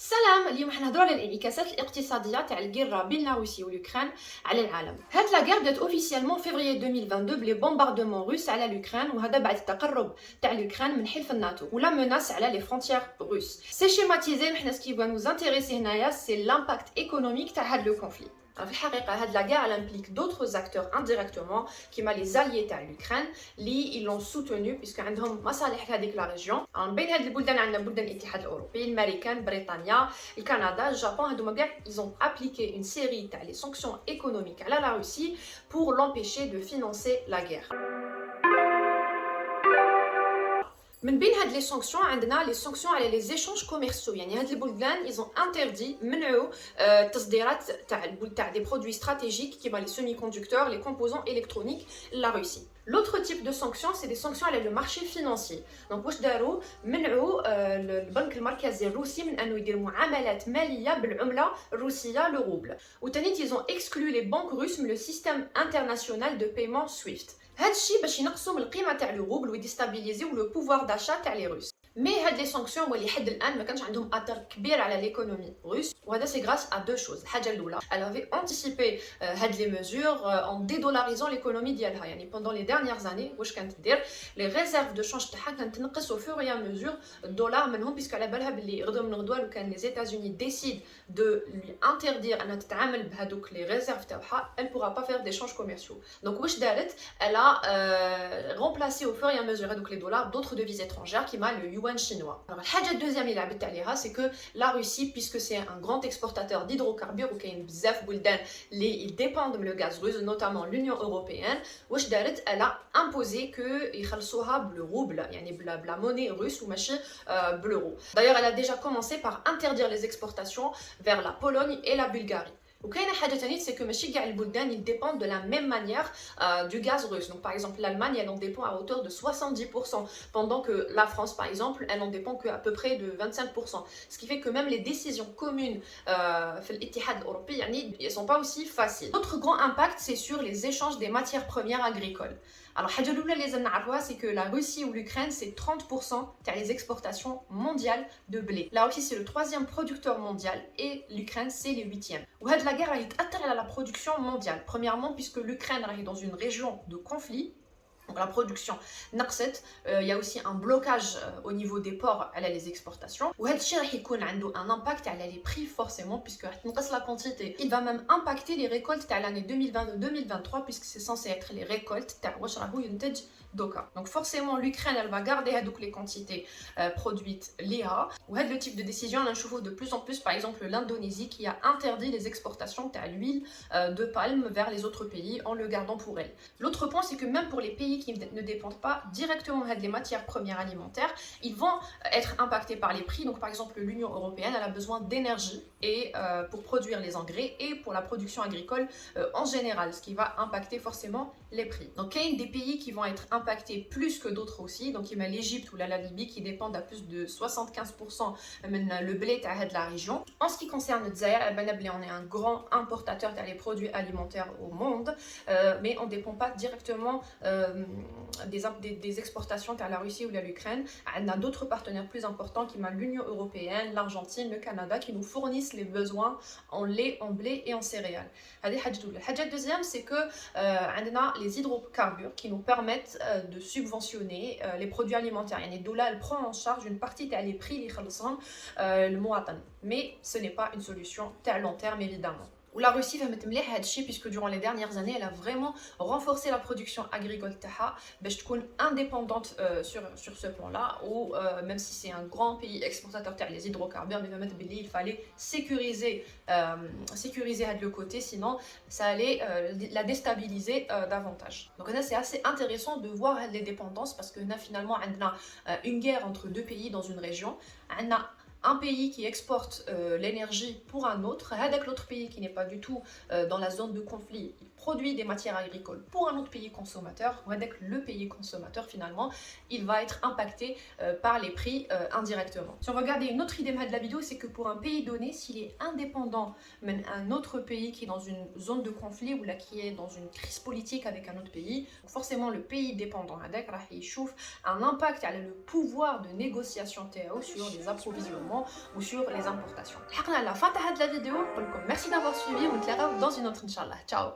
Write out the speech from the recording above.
سلام. اليوم حنهضروا على الانعكاسات الاقتصاديه تاع الغيره بين روسيا والاوكران على العالم. هاد لا غير بدات اوفيسيالمون فيفري 2022 بلي بومباردمون روس على الاوكران، وهذا بعد التقرب تاع الاوكران من حلف الناتو ولا مناس على لي فرونتيير روس. سي شيماتيزي، حنا سكي بغا نوز انتريسي هنايا سي لامباكت ايكونوميك تاع هاد لو كونفلي. في الحقيقه هاد لا غير امبليك دوطخ اكتور انديريكتومون كيما لي زاليي تاع الاوكران اللي لون سوتونو بيسكو عندهم مصالح في هذيك لا ريجيون. بين هاد البلدان عندنا بلدان الاتحاد الاوروبي، الامريكان، بريطانيا، الكندا، اليابان. هادوما كاع ils ont appliqué une série تاع لي sanctions économiques على لا روسي pour l'empêcher de financer la guerre. من بين هاد لي سانكسيون عندنا لي سانكسيون على لي زيشونج كوميرسيو، يعني هاد البلدان ils ont interdit منعوا التصديرات تاع دي برودوي استراتيجيك كيما لي سيمي كوندكتور، لي كومبوزون الكترونيك لا روسي. L'autre type de sanctions, c'est des sanctions على le marché financier. Donc واش داروا؟ منعوا البنك المركزي الروسي من انه يدير معاملات ماليه بالعمله الروسيه لو روبل. وثاني ils ont exclu les banques russes من le système international de paiement SWIFT. هاد الشيء باش ينقصوا من القيمه تاع لو روبل ويديستابيليزيو لو بوفوار داشا تاع لي روس. مي هاد لي سانكسيون ولي حد الان ما كانش عندهم اثر كبير على ليكونومي روس، وهذا سي غراس ا دو شوز. الحاجه الاولى elle avait anticipé هاد لي mesures en dédollarisant l'économie ديالها. يعني بوندون لي dernières années واش كانت دير لي ريزيرف دو شونج تاعها كانت تنقص او فور اي ميزور الدولار منهم، بيسكو على بالها باللي غدوه من غدوه لو كان لي زيتازوني ديسيد دو لي انتردير انها تتعامل بهذوك لي ريزيرف تاعها elle pourra pas faire d'échanges commerciaux. donc واش دارت؟ elle a remplacé au fur et à mesure هذوك لي دولار d'autres devises étrangères كيما لو yuan chinois. Alors الحاجه الدوزيام اللي لعبت عليها سي كو لا روسي puisque c'est un grand exportateur d'hydrocarbures وكاين بزاف بلدان اللي يديبوند من لو غاز روس notamment l'Union européenne. واش دارت؟ elle a imposé que يخلصوها بالروبل، يعني بلا موني روس وماشي بالeuro. D'ailleurs elle a déjà commencé par interdire les exportations vers la Pologne et la Bulgarie. وكاينه حاجه ثانيه سي كو ماشي كاع البلدان ils dépendent de la même manière du gaz russe. Donc par exemple l'Allemagne elle en dépend à hauteur de 70%, pendant que la France par exemple elle en dépend que à peu près de 25%. Ce qui fait que même les décisions communes في الاتحاد الاوروبي يعني elles sont pas aussi faciles. Autre grand impact c'est sur les échanges des matières premières agricoles. Alors الحاجه الاولى اللي لازم نعرفوها c'est que la Russie ou l'Ukraine c'est 30% تاع les exportations mondiales de blé. La Russie c'est le 3e producteur mondial et l'Ukraine c'est le 8e. وهاد la guerre راهي تاثر على la production mondiale. Premièrement puisque l'Ukraine راهي dans une région de conflit, donc la production نقصت. il y a aussi un blocage au niveau des ports على les exportations. وهذا الشيء راح يكون عنده un impact على les prix forcément puisque راح تنقص la quantité. Il va même impacter les récoltes تاع l'année 2022-2023 puisque c'est censé être les récoltes تاع واش راهو ينتج دوكا. Donc forcément l'Ukraine elle va garder هذوك les quantités produites ليها. وهذا le type de décision on نشوفه de plus en plus. Par exemple l'Indonésie qui a interdit les exportations تاع l'huile de palme vers les autres pays en le gardant pour elle. L'autre point c'est que même pour les pays qui ne dépendent pas directement des matières premières alimentaires, ils vont être impactés par les prix. Donc par exemple l'Union européenne elle a besoin d'énergie et pour produire les engrais et pour la production agricole en général, ce qui va impacter forcément les prix. Donc il y a des pays qui vont être impactés plus que d'autres aussi. Donc il y a l'Égypte ou la Libye qui dépendent à plus de 75% le blé de la région. En ce qui concerne le Dzaïr, on est un grand importateur des produits alimentaires au monde, mais on ne dépend pas directement des exportations vers la Russie ou l'Ukraine. On a d'autres partenaires plus importants qui sont l'Union européenne, l'Argentine, le Canada qui nous fournissent les besoins en lait, en blé et en céréales. La deuxième, c'est que on a les hydrocarbures qui nous permettent de subventionner les produits alimentaires. Yani Doula elle prend en charge une partie des prix li khalsahom le muwatan. Mais ce n'est pas une solution à long terme évidemment. La Russie va mettre مليح هذا الشيء puisque durant les dernières années elle a vraiment renforcé la production agricole تاعها باش تكون indépendante sur ce plan là. Ou même si c'est un grand pays exportateur تاع les hydrocarbures, mais va mettre باللي il fallait sécuriser هذا le côté, sinon ça allait la déstabiliser davantage. Donc là c'est assez intéressant de voir les dépendances parce que là finalement on a une guerre entre deux pays dans une région. On a un pays qui exporte l'énergie pour un autre, avec l'autre pays qui n'est pas du tout dans la zone de conflit, produit des matières agricoles pour un autre pays consommateur, le pays consommateur finalement, il va être impacté par les prix indirectement. Si on regarde une autre idée de la vidéo, c'est que pour un pays donné, s'il est indépendant d'un autre pays qui est dans une zone de conflit ou là qui est dans une crise politique avec un autre pays, forcément le pays dépendant il chauffe un impact sur le pouvoir de négociation TAO sur les approvisionnements ou sur les importations. À la fin de la vidéo, merci d'avoir suivi, on se retrouve dans une autre, Inch'Allah. Ciao.